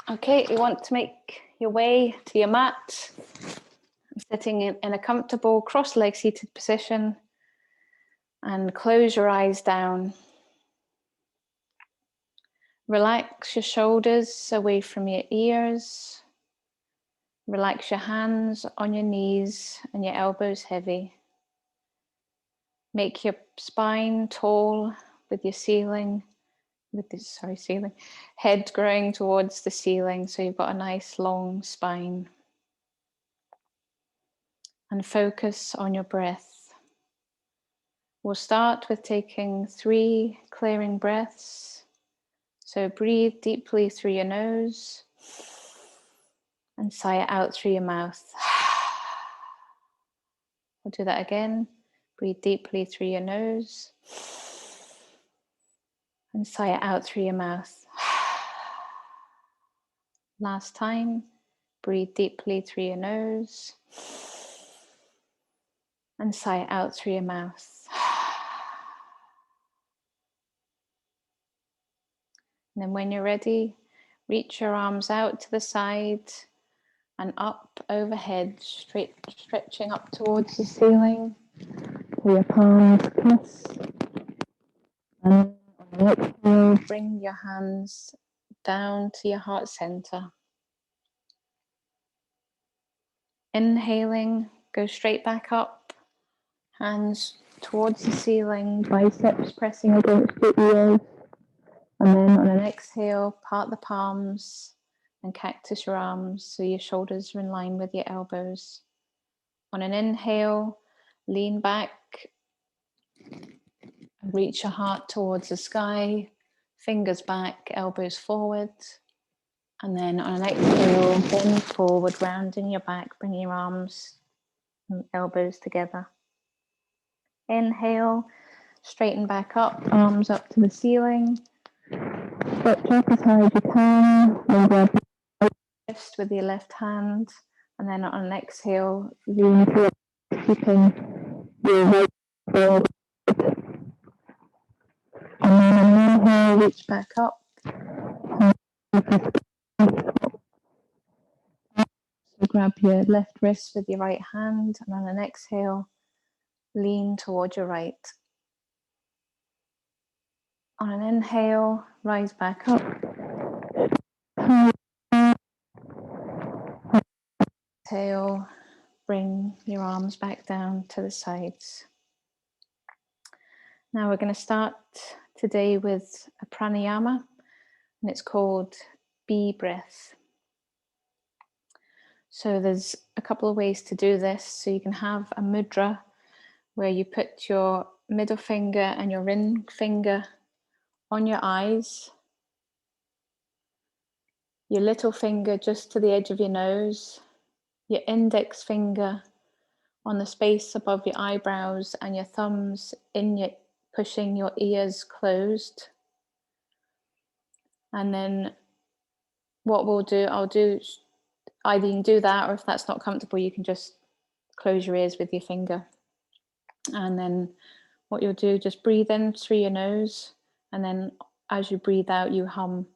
Okay, you want to make your way to your mat, sitting in a comfortable cross-leg seated position, and close your eyes down. Relax your shoulders away from your ears. Relax your hands on your knees and your elbows heavy. Make your spine tall with your head growing towards the ceiling, so you've got a nice long spine. And focus on your breath. We'll start with taking 3 clearing breaths. So breathe deeply through your nose and sigh it out through your mouth. We'll do that again. Breathe deeply through your nose and sigh it out through your mouth. Last time, breathe deeply through your nose and sigh it out through your mouth. And then when you're ready, reach your arms out to the side and up overhead, stretching up towards the ceiling. Your palms kiss. And on the exhale, bring your hands down to your heart center. Inhaling, go straight back up, hands towards the ceiling, biceps pressing against your ears. And then on an exhale, part the palms and cactus your arms so your shoulders are in line with your elbows. On an inhale, lean back, reach your heart towards the sky, fingers back, elbows forward. And then on an exhale, bend forward, rounding your back, bring your arms and elbows together. Inhale, straighten back up, arms up to the ceiling. Stretch up as high as you can, and grab your wrist with your left hand. And then on an exhale, lean forward, keeping your right forward. And then on an inhale, reach back up. So grab your left wrist with your right hand, and on an exhale, lean toward your right. On an inhale, rise back up. Exhale, bring your arms back down to the sides. Now we're going to start today with a pranayama, and it's called bee breath. So there's a couple of ways to do this. So you can have a mudra where you put your middle finger and your ring finger on your eyes, your little finger just to the edge of your nose, your index finger on the space above your eyebrows, and your thumbs pushing your ears closed. And then what we'll do, either you can do that, or if that's not comfortable, you can just close your ears with your finger. And then what you'll do, just breathe in through your nose, and then as you breathe out, you hum.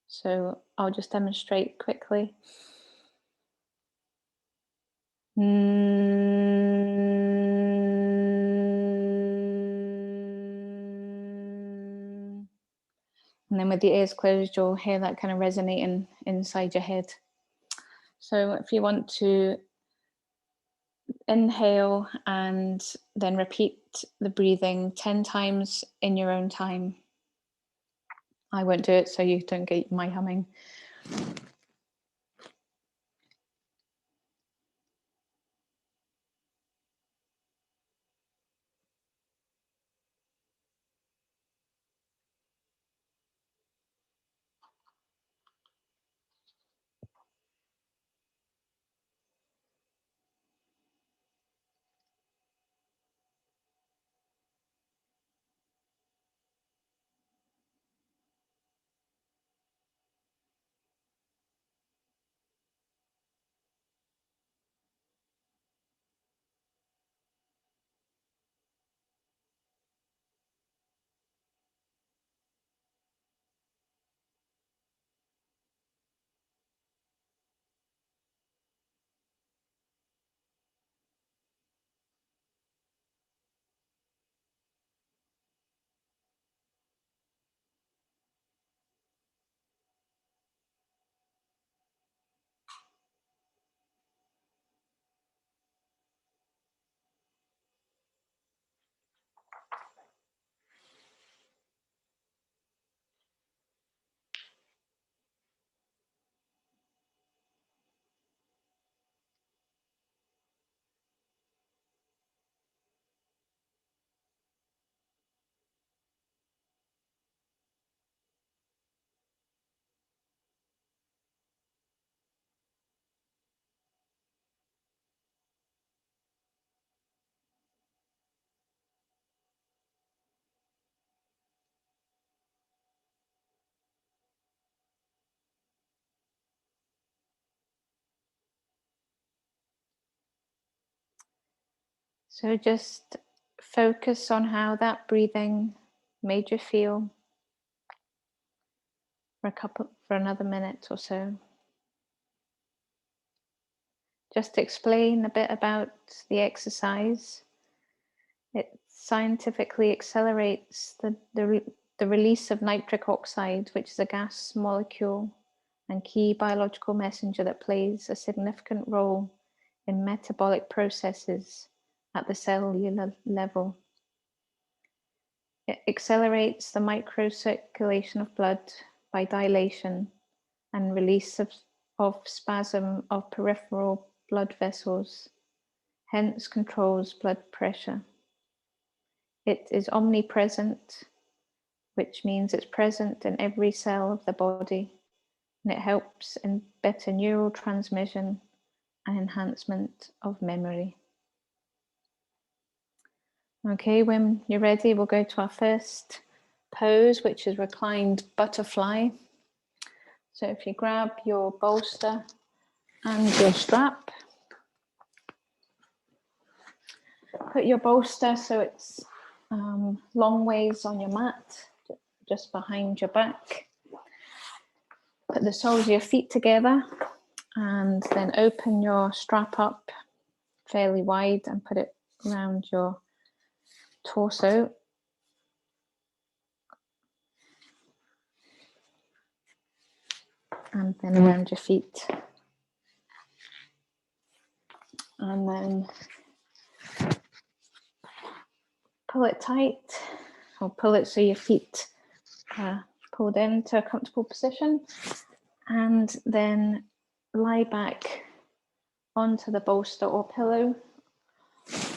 So I'll just demonstrate quickly. And then with the ears closed, you'll hear that kind of resonating inside your head. So if you want to inhale and then repeat the breathing 10 times in your own time. I won't do it so you don't get my humming. So just focus on how that breathing made you feel for another minute or so. Just explain a bit about the exercise. It scientifically accelerates the release of nitric oxide, which is a gas molecule and key biological messenger that plays a significant role in metabolic processes at the cellular level. It accelerates the microcirculation of blood by dilation and release of spasm of peripheral blood vessels, hence controls blood pressure. It is omnipresent, which means it's present in every cell of the body, and it helps in better neural transmission and enhancement of memory. Okay, when you're ready, we'll go to our first pose, which is reclined butterfly. So if you grab your bolster and your strap, put your bolster so it's long ways on your mat, just behind your back. Put the soles of your feet together and then open your strap up fairly wide and put it around your torso. And then around your feet. And then pull it tight, or pull it so your feet are pulled into a comfortable position. And then lie back onto the bolster or pillow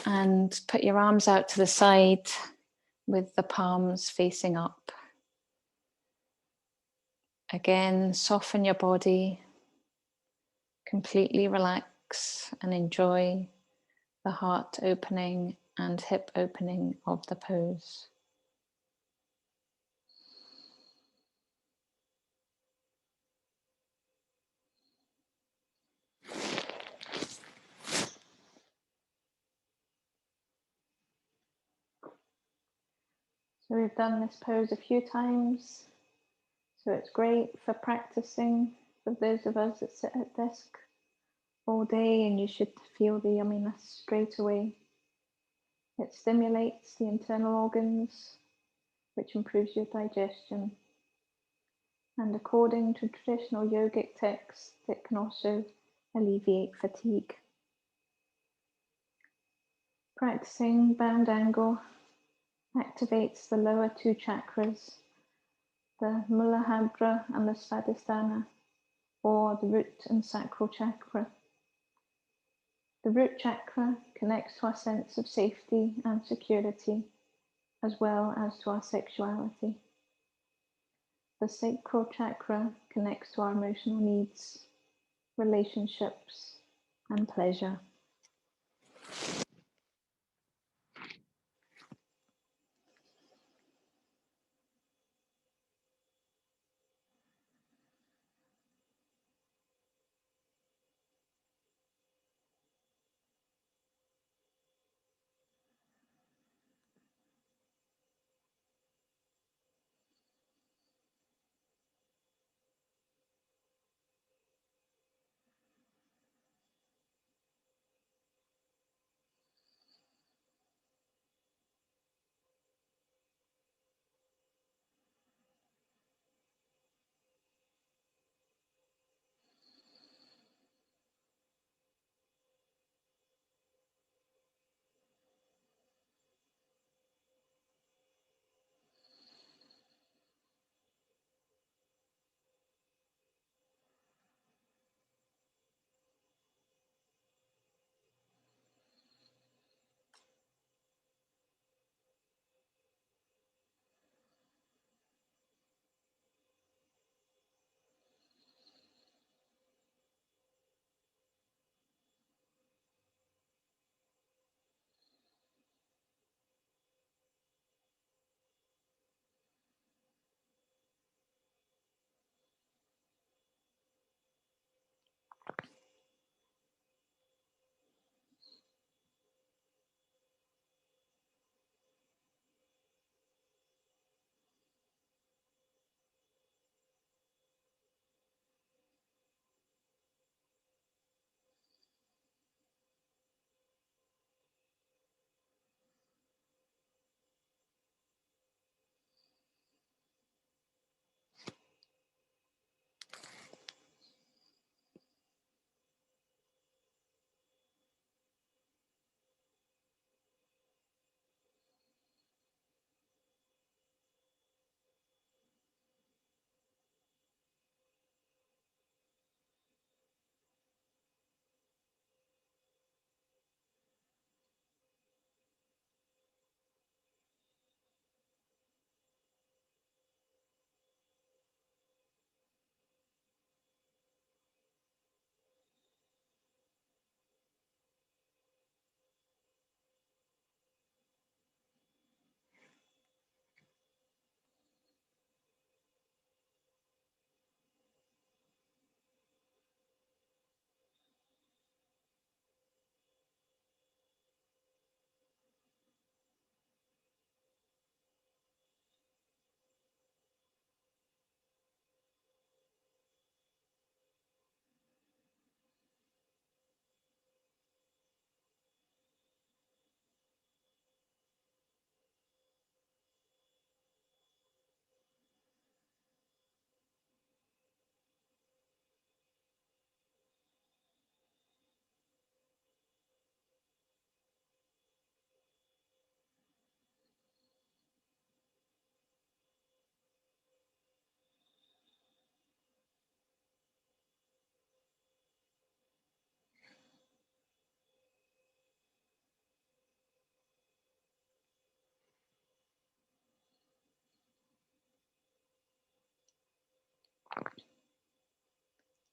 and put your arms out to the side with the palms facing up. Again, soften your body, completely relax and enjoy the heart opening and hip opening of the pose. So we've done this pose a few times, so it's great for practicing for those of us that sit at desk all day, and you should feel the yumminess straight away. It stimulates the internal organs, which improves your digestion. And according to traditional yogic texts, it can also alleviate fatigue. Practicing bound angle activates the lower two chakras, the Muladhara and the Svadhisthana, or the root and sacral chakra. The root chakra connects to our sense of safety and security, as well as to our sexuality. The sacral chakra connects to our emotional needs, relationships, and pleasure.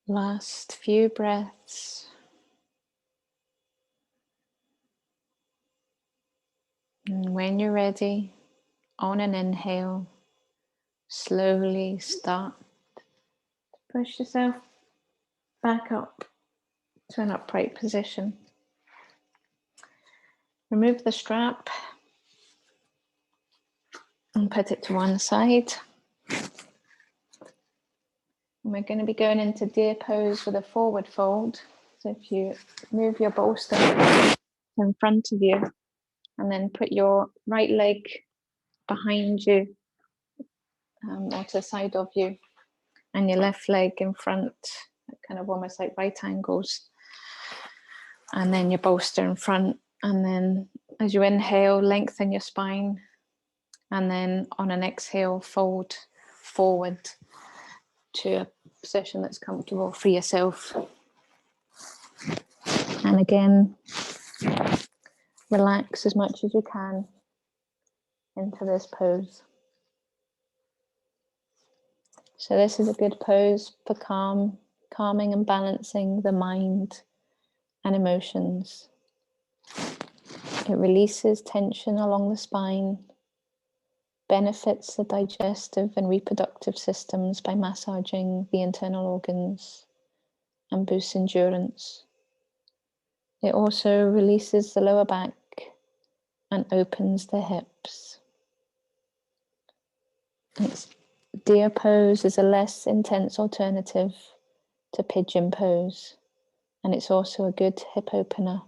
Last few breaths. And when you're ready, on an inhale, slowly start to push yourself back up to an upright position. Remove the strap and put it to one side. And we're going to be going into deer pose with a forward fold. So if you move your bolster in front of you and then put your right leg behind you or to the side of you and your left leg in front, kind of almost like right angles, and then your bolster in front, and then as you inhale, lengthen your spine, and then on an exhale, fold forward to a position that's comfortable for yourself. And again, relax as much as you can into this pose. So this is a good pose for calming and balancing the mind and emotions. It releases tension along the spine, benefits the digestive and reproductive systems by massaging the internal organs, and boosts endurance. It also releases the lower back and opens the hips. Deer pose is a less intense alternative to pigeon pose, and it's also a good hip opener.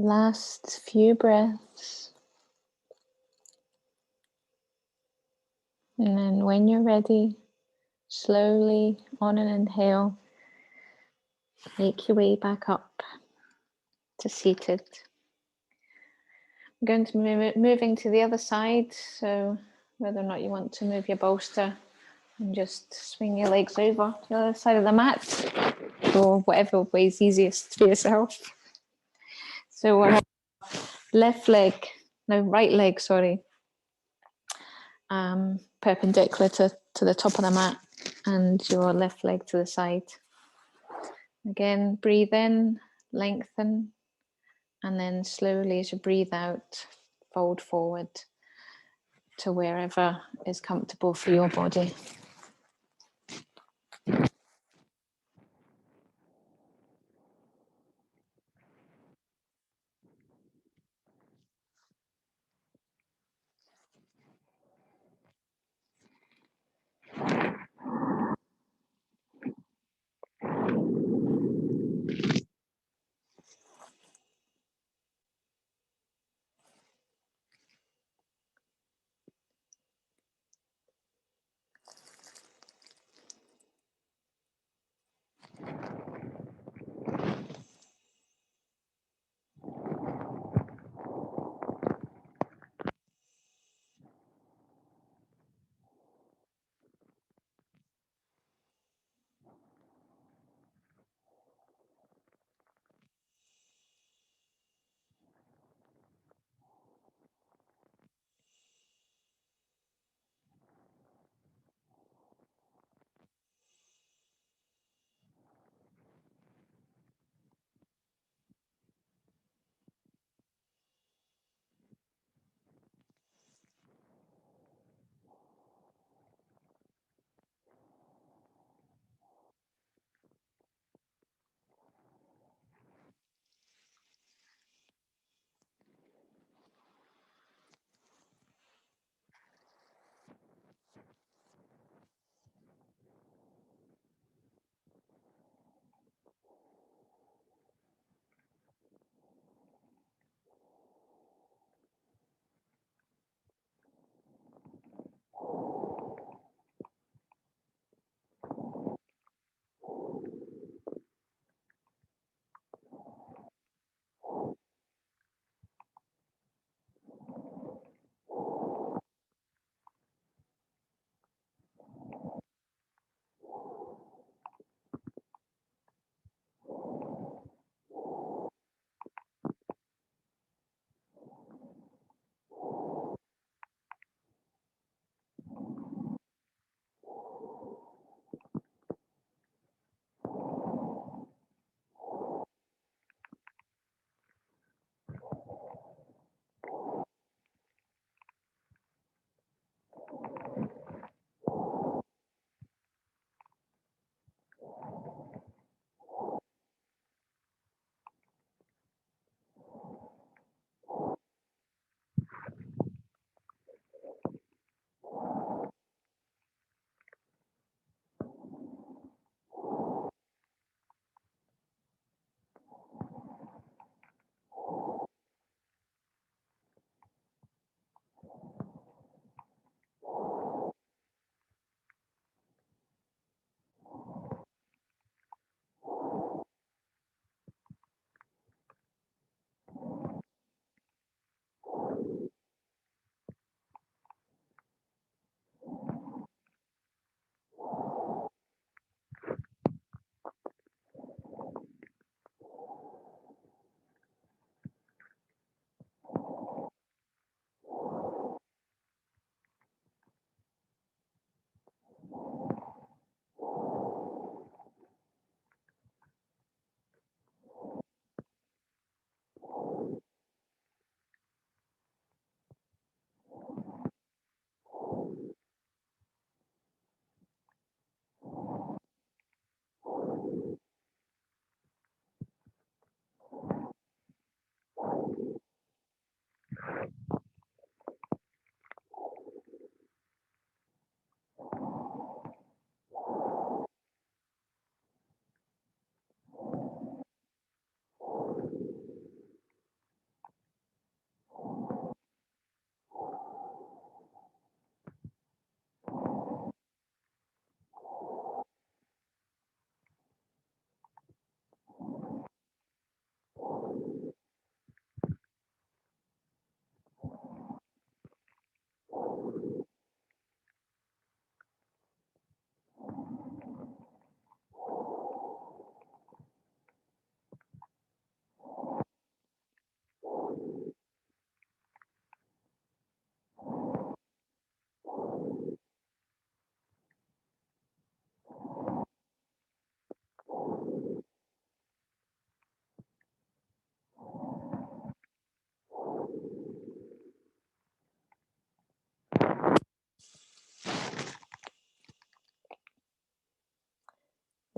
Last few breaths. And then when you're ready, slowly on an inhale, make your way back up to seated. I'm going to be moving to the other side, so whether or not you want to move your bolster and just swing your legs over to the other side of the mat, or whatever way is easiest for yourself. So we'll have right leg, sorry, perpendicular to the top of the mat, and your left leg to the side. Again, breathe in, lengthen, and then slowly as you breathe out, fold forward to wherever is comfortable for your body.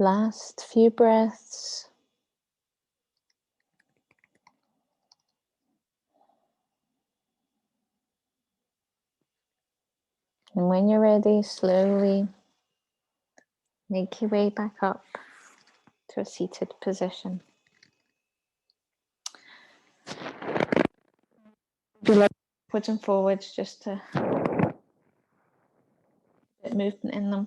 Last few breaths. And when you're ready, slowly make your way back up to a seated position. Do like backwards and forwards, just to a bit of movement in them.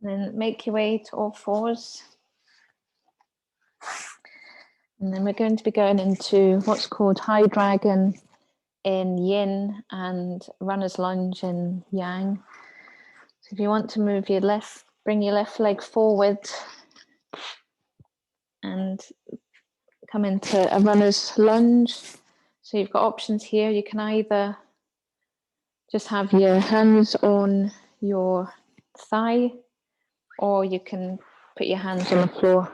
And then make your way to all fours. And then we're going to be going into what's called high dragon in yin and runner's lunge in yang. So if you want to move your left, bring your left leg forward and come into a runner's lunge. So you've got options here. You can either just have your hands on your thigh, or you can put your hands on the floor.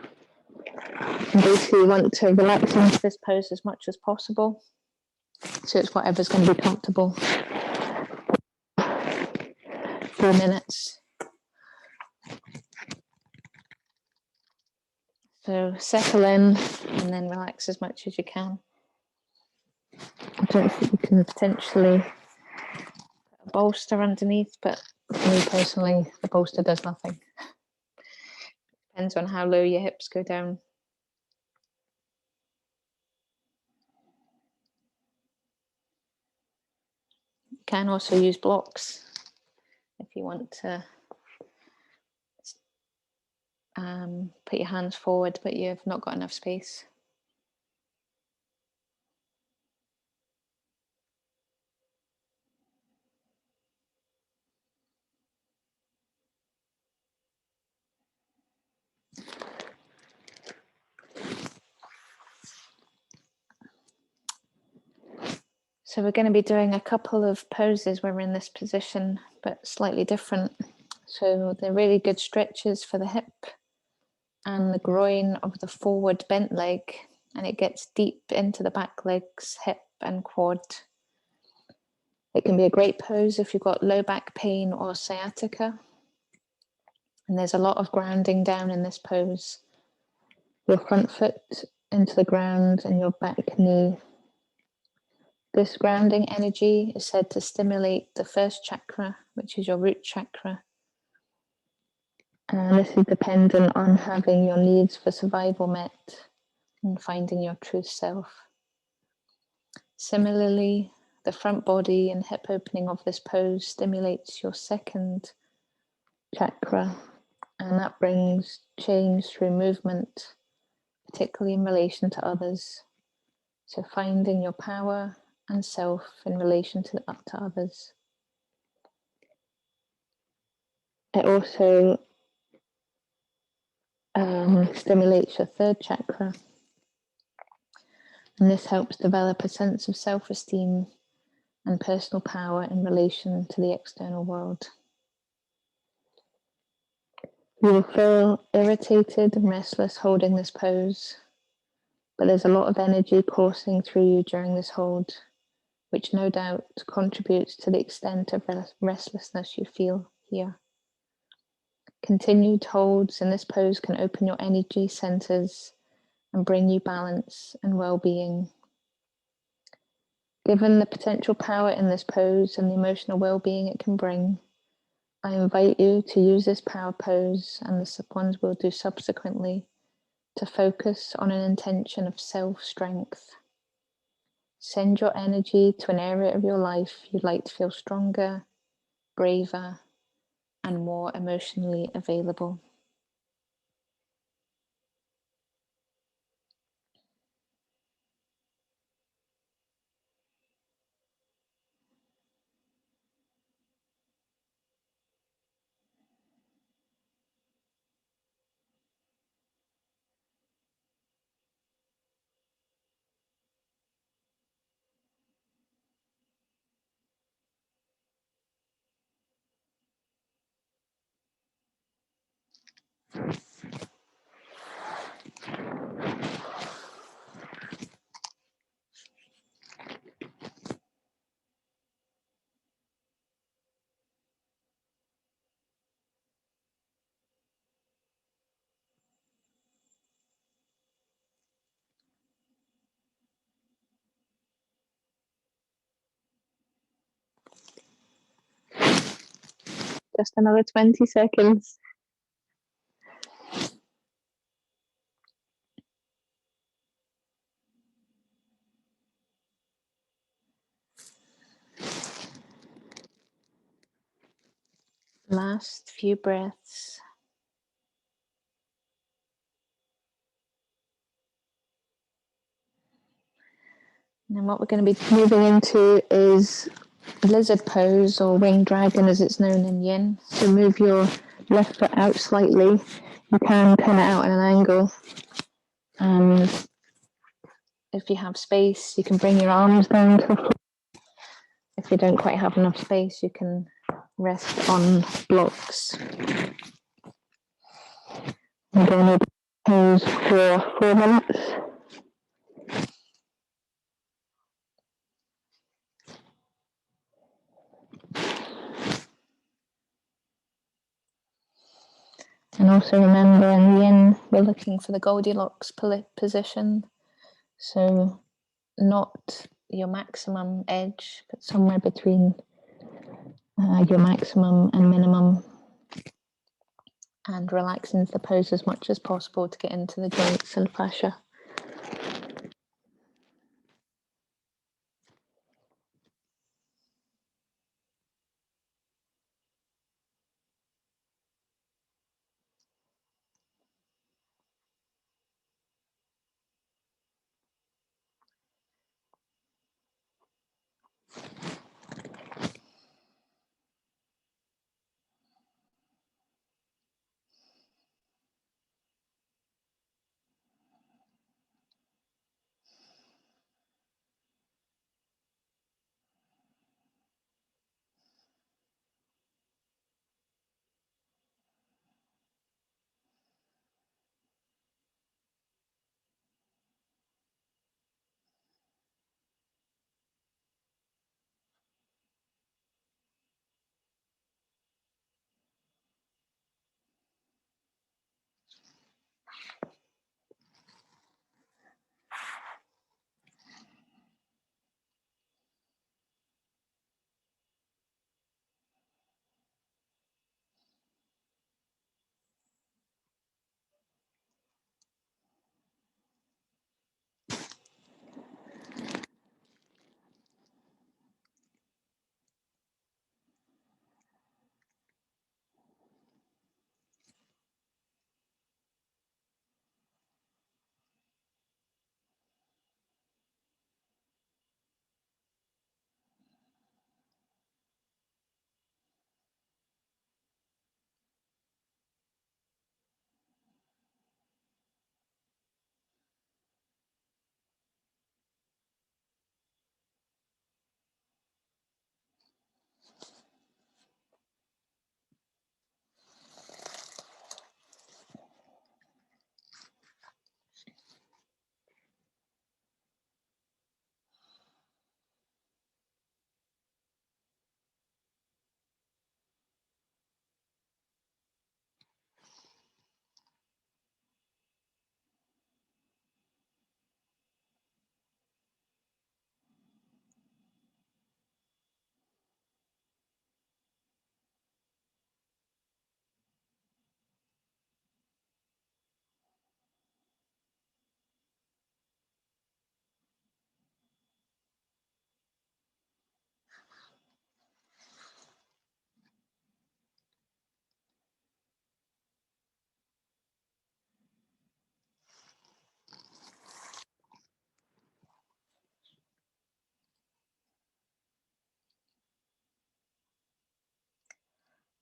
And basically you want to relax into this pose as much as possible. So it's whatever's going to be comfortable. 4 minutes. So settle in and then relax as much as you can. I don't think you can potentially put a bolster underneath, but for me personally, the bolster does nothing. Depends on how low your hips go down. You can also use blocks if you want to put your hands forward, but you've not got enough space. So we're going to be doing a couple of poses where we're in this position, but slightly different. So they're really good stretches for the hip and the groin of the forward bent leg, and it gets deep into the back legs, hip and quad. It can be a great pose if you've got low back pain or sciatica. And there's a lot of grounding down in this pose. Your front foot into the ground and your back knee. This grounding energy is said to stimulate the first chakra, which is your root chakra. And this is dependent on having your needs for survival met and finding your true self. Similarly, the front body and hip opening of this pose stimulates your second chakra, and that brings change through movement, particularly in relation to others. So finding your power and self in relation to others. It also stimulates your third chakra, and this helps develop a sense of self-esteem and personal power in relation to the external world. You will feel irritated and restless holding this pose, but there's a lot of energy coursing through you during this hold, which no doubt contributes to the extent of restlessness you feel here. Continued holds in this pose can open your energy centers and bring you balance and well-being. Given the potential power in this pose and the emotional well-being it can bring, I invite you to use this power pose and the ones we'll do subsequently to focus on an intention of self-strength. Send your energy to an area of your life you'd like to feel stronger, braver, and more emotionally available. just another 20 seconds. Last few breaths. And then what we're going to be moving into is lizard pose, or winged dragon as it's known in Yin. So move your left foot out slightly. You can pin it out at an angle. And if you have space, you can bring your arms down to the floor. If you don't quite have enough space, you can rest on blocks. I'm going to pose for 4 minutes. And also remember, in Yin, we're looking for the Goldilocks position. So not your maximum edge, but somewhere between your maximum and minimum. And relax into the pose as much as possible to get into the joints and fascia.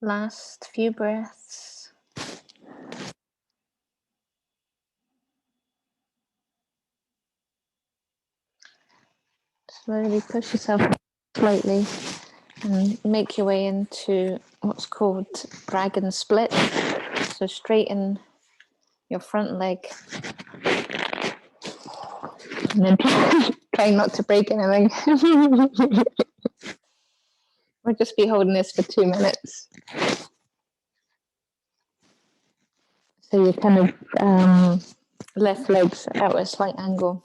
Last few breaths. Slowly push yourself slightly and make your way into what's called dragon split. So straighten your front leg and then try not to break anything. We'll just be holding this for 2 minutes. So your kind of left leg's out at a slight angle.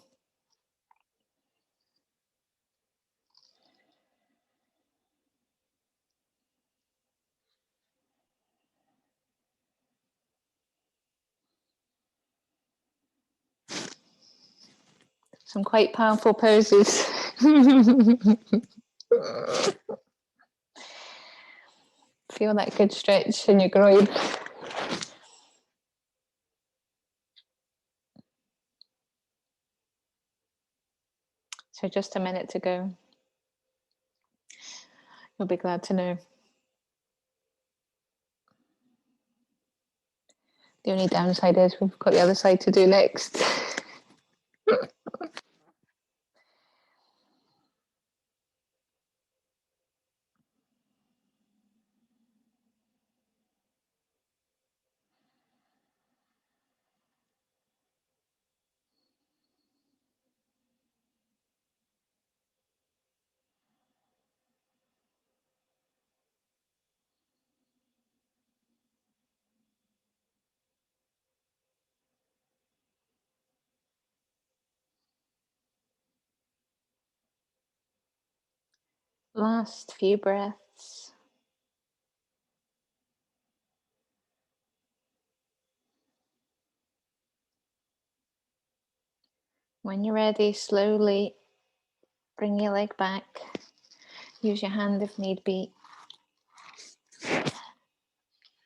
Some quite powerful poses. Feel that good stretch in your groin. So just a minute to go. You'll be glad to know. The only downside is we've got the other side to do next. Last few breaths. When you're ready, slowly bring your leg back. Use your hand if need be.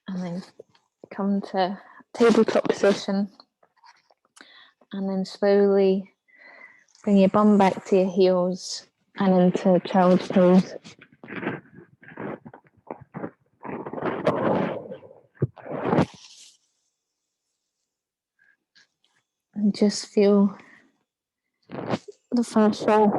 And then come to tabletop position. And then slowly bring your bum back to your heels and into child's pose. And just feel the fascia.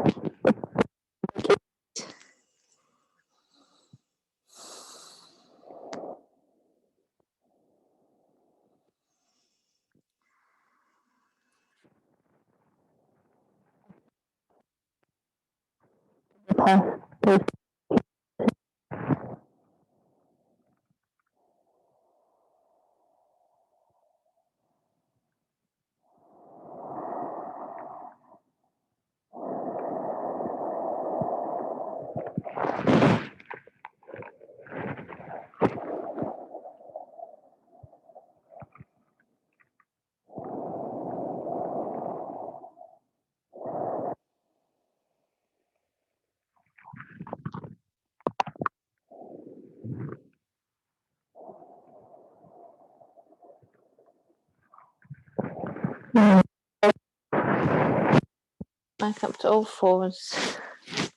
Back up to all fours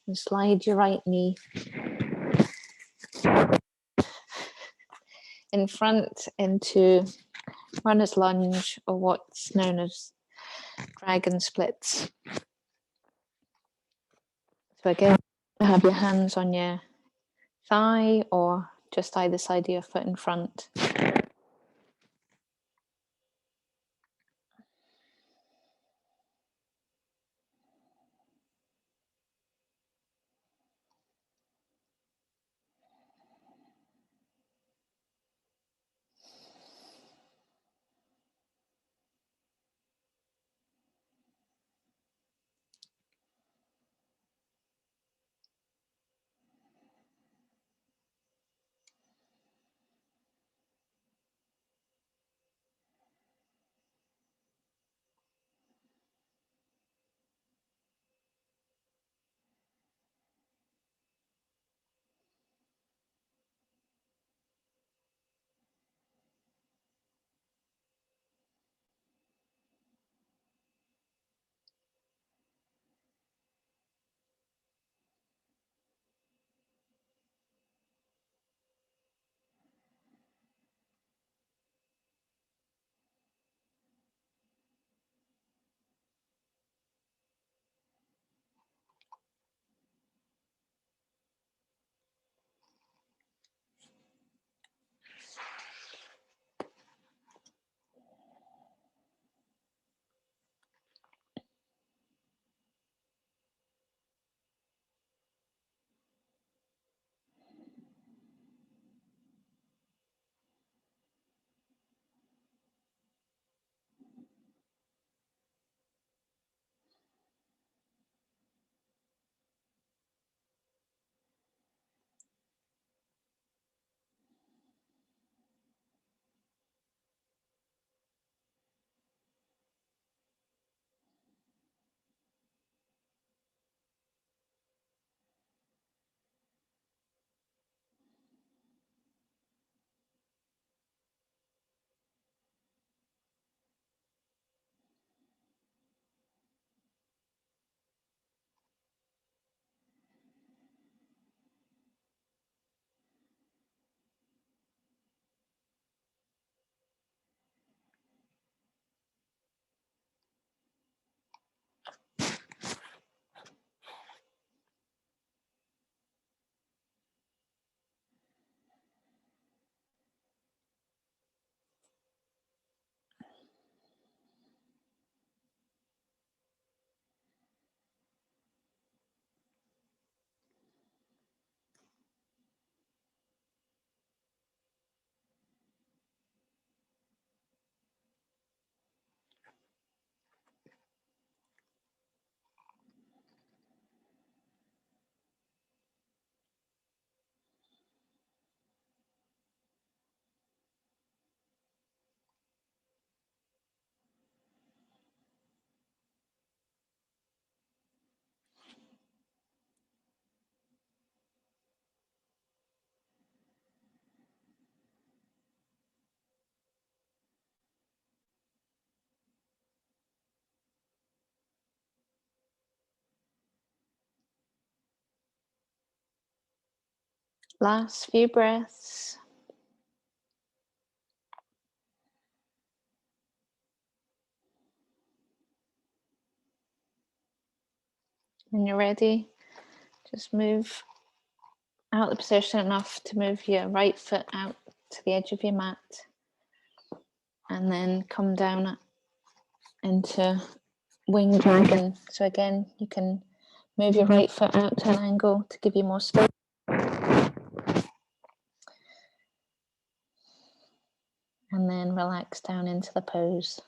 and slide your right knee in front into runner's lunge, or what's known as dragon splits. So again, have your hands on your thigh or just either side of your foot in front. Last few breaths. When you're ready, just move out the position enough to move your right foot out to the edge of your mat, and then come down into winged dragon. So again, you can move your right foot out to an angle to give you more space. And then relax down into the pose.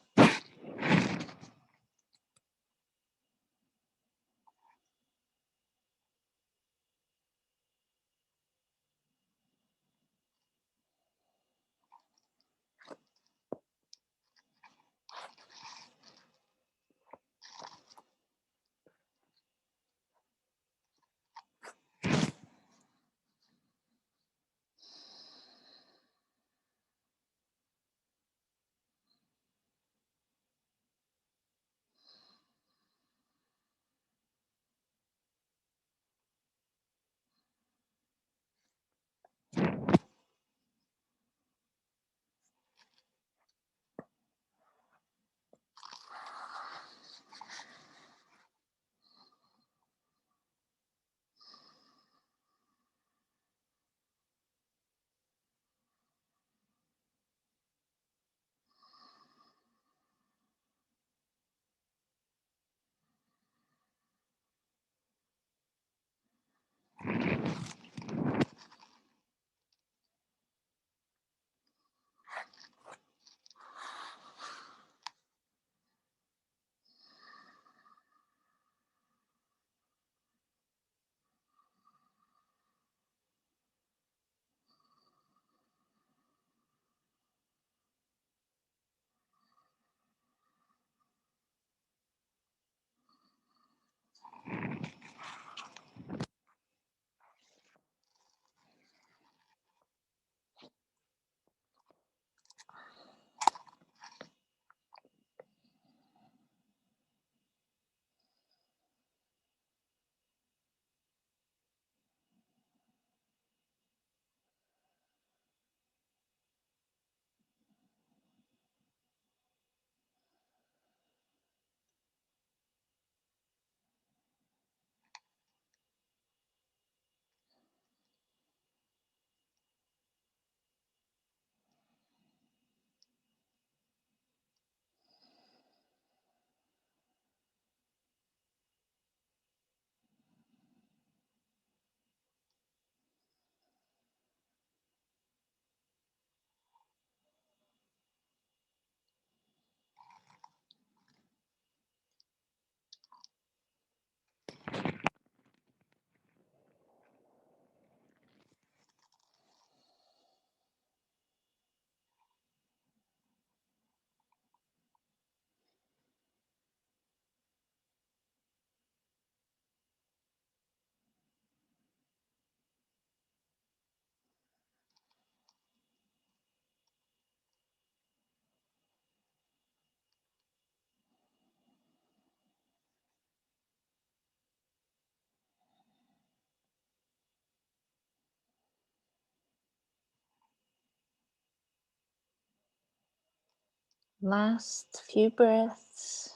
Last few breaths.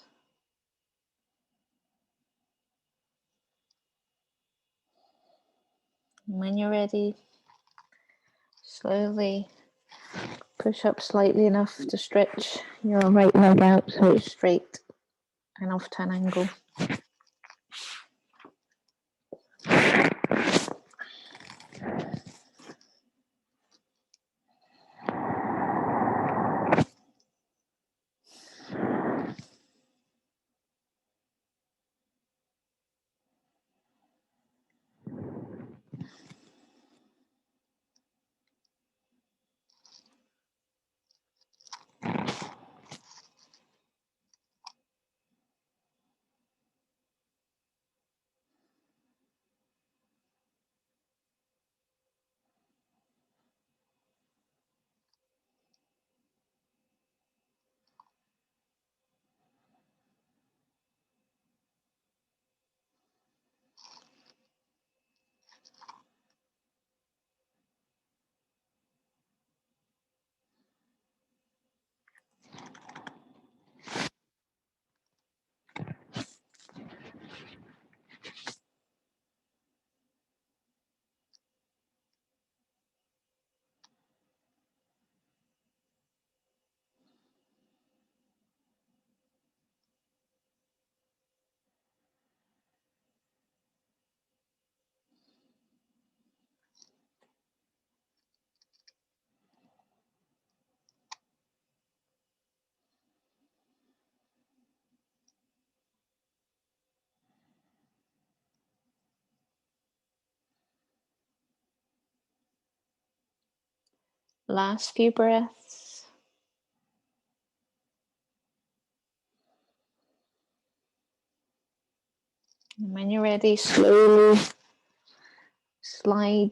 And when you're ready, slowly push up slightly enough to stretch your right leg out so it's straight and off to an angle. Last few breaths. And when you're ready, slowly slide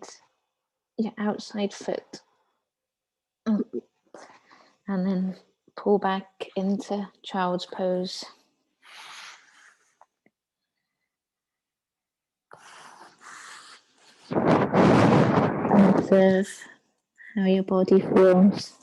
your outside foot up and then pull back into child's pose. And observe how your body feels.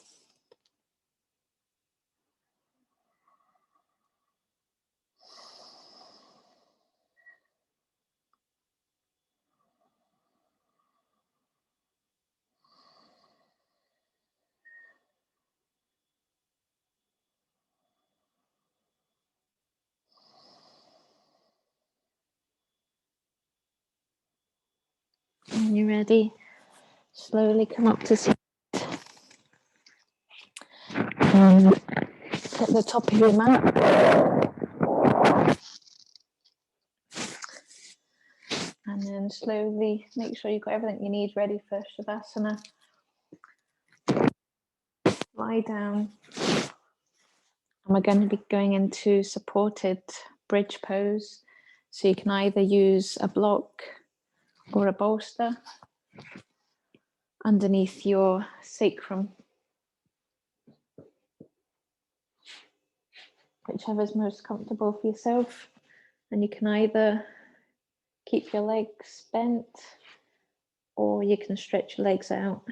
When you're ready, slowly come up to seat and at the top of your mat. And then slowly make sure you've got everything you need ready for Shavasana. Lie down. And we're going to be going into supported bridge pose. So you can either use a block or a bolster underneath your sacrum, whichever's most comfortable for yourself. And you can either keep your legs bent or you can stretch your legs out.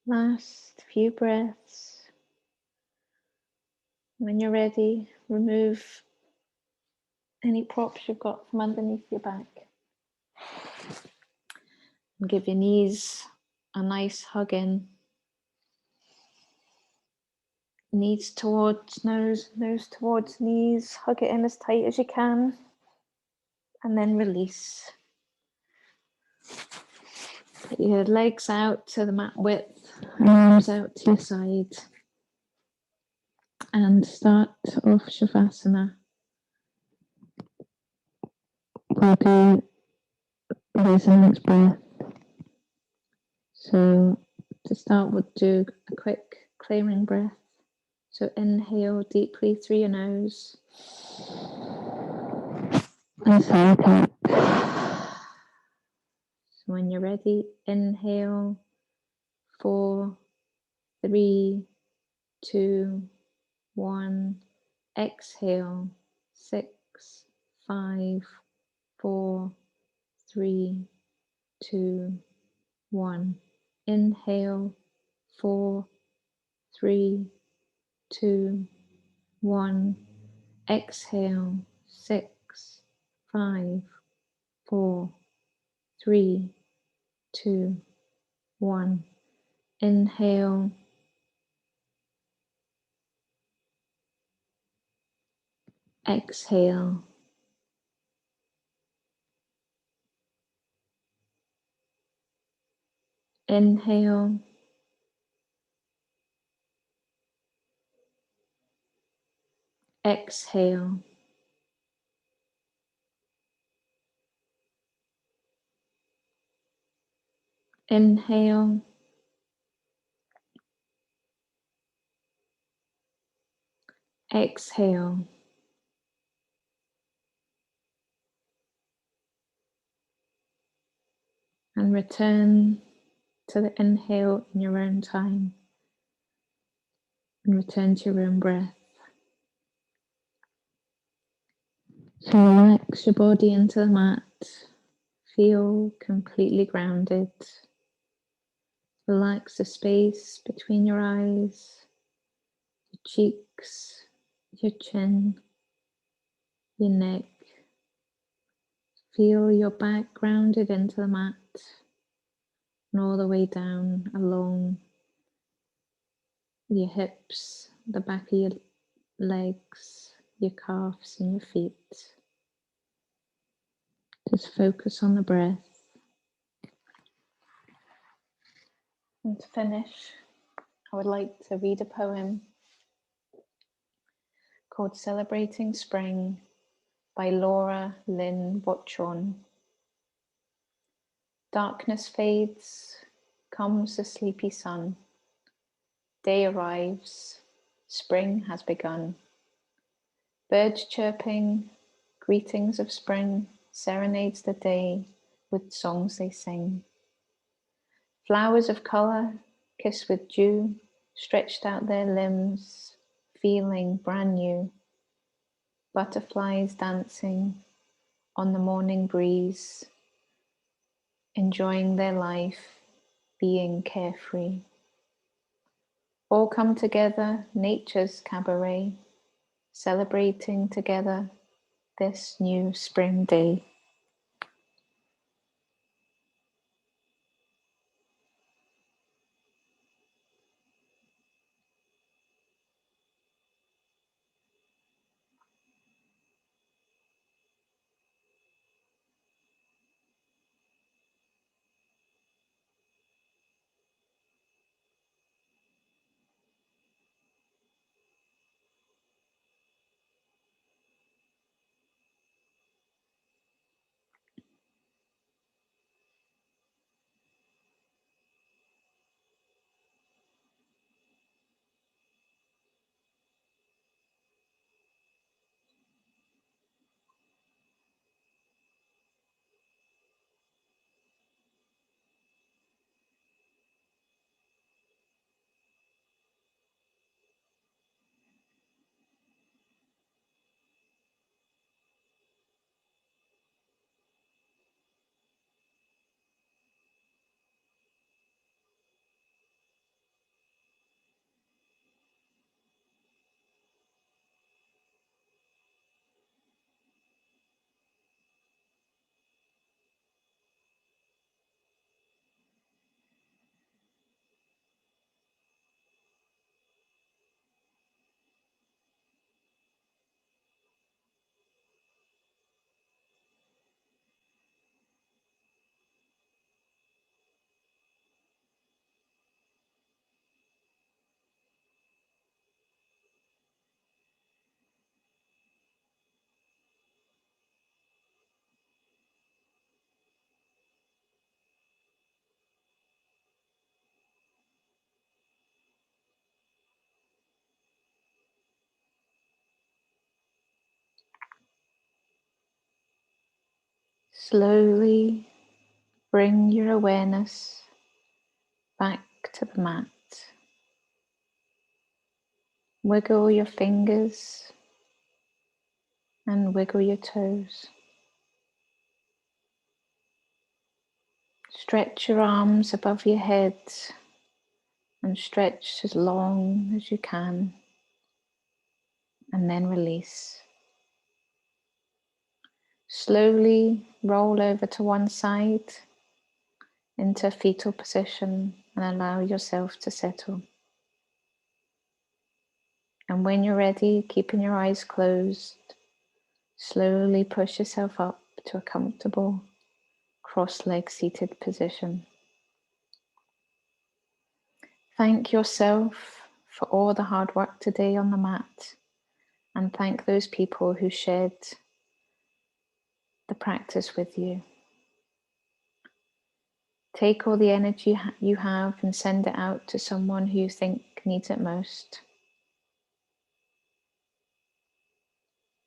Last few breaths. When you're ready, remove any props you've got from underneath your back. And give your knees a nice hug in. Knees towards nose, nose towards knees. Hug it in as tight as you can. And then release. Put your legs out to the mat width, arms out to your side. And start off Shavasana. We'll do resonance breath. So to start, we'll do a quick clearing breath. So inhale deeply through your nose. And sigh out. So when you're ready, inhale, 4, 3, 2, 1. Exhale, 6, 5, 4, 3, 2, 1. Inhale, 4, 3, 2, 1. Exhale, 6, 5, 4, 3, 2, 1. Inhale, exhale. Inhale, exhale. Inhale. Exhale. And return to the inhale in your own time. And return to your own breath. So relax your body into the mat. Feel completely grounded. Relax the space between your eyes, your cheeks, your chin, your neck. Feel your back grounded into the mat and all the way down along your hips, the back of your legs, your calves and your feet. Just focus on the breath. And to finish, I would like to read a poem called Celebrating Spring by Laura Lynn Watchorn. Darkness fades, comes the sleepy sun. Day arrives, spring has begun. Birds chirping, greetings of spring, serenades the day with songs they sing. Flowers of colour, kissed with dew, stretched out their limbs, feeling brand new. Butterflies dancing on the morning breeze, enjoying their life, being carefree. All come together, nature's cabaret, celebrating together this new spring day. Slowly bring your awareness back to the mat. Wiggle your fingers and wiggle your toes. Stretch your arms above your head and stretch as long as you can, and then release. Slowly roll over to one side into a fetal position and allow yourself to settle. And when you're ready, keeping your eyes closed, slowly push yourself up to a comfortable cross-leg seated position. Thank yourself for all the hard work today on the mat, and thank those people who shared the practice with you. Take all the energy you have and send it out to someone who you think needs it most.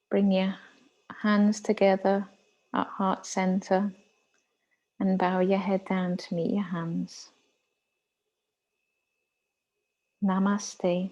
Bring your hands together at heart center and bow your head down to meet your hands. Namaste.